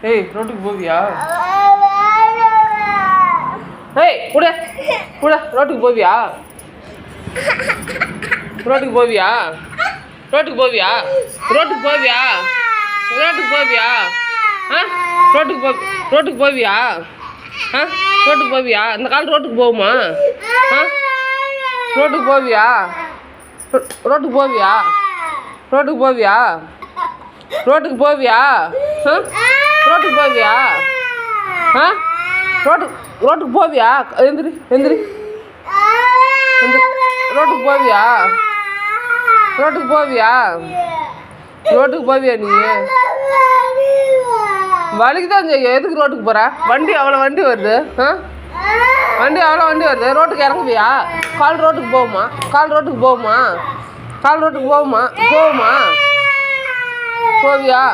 ஏய் ரோட்டுக்கு போவியா? ஏய் கூட கூட ரோட்டுக்கு போவியா? ரோட்டுக்கு போவியா? ரோட்டுக்கு போவியா? ரோட்டுக்கு போவியா? ரோட்டுக்கு போவியா? ஆ ரோட்டுக்கு போவியா? ஆ ரோட்டுக்கு போவியா? இந்த கால் ரோட்டுக்கு போகுமா? ஆ ரோட்டுக்கு போவியா? ரோட்டுக்கு போவியா? ரோட்டுக்கு போவியா? ரோட்டுக்கு போவியா? ஆ ரோட்டுக்கு போவியா? ஆ ரோட்டுக்கு போவியா? எந்திரி எந்திரி ரோட்டுக்கு போவியா? ரோட்டுக்கு போவியா? ரோட்டுக்கு போவியா நீ? வலிக்கு தான் செய்யும். எதுக்கு ரோட்டுக்கு போகிற? அவ்வளோ வண்டி வருது. ஆ அவ்வளோ வண்டி வருது. ரோட்டுக்கு இறங்குவியா? கால் ரோட்டுக்கு போகுமா? கால் ரோட்டுக்கு போகுமா? கால் ரோட்டுக்கு போகுமா? போவியா?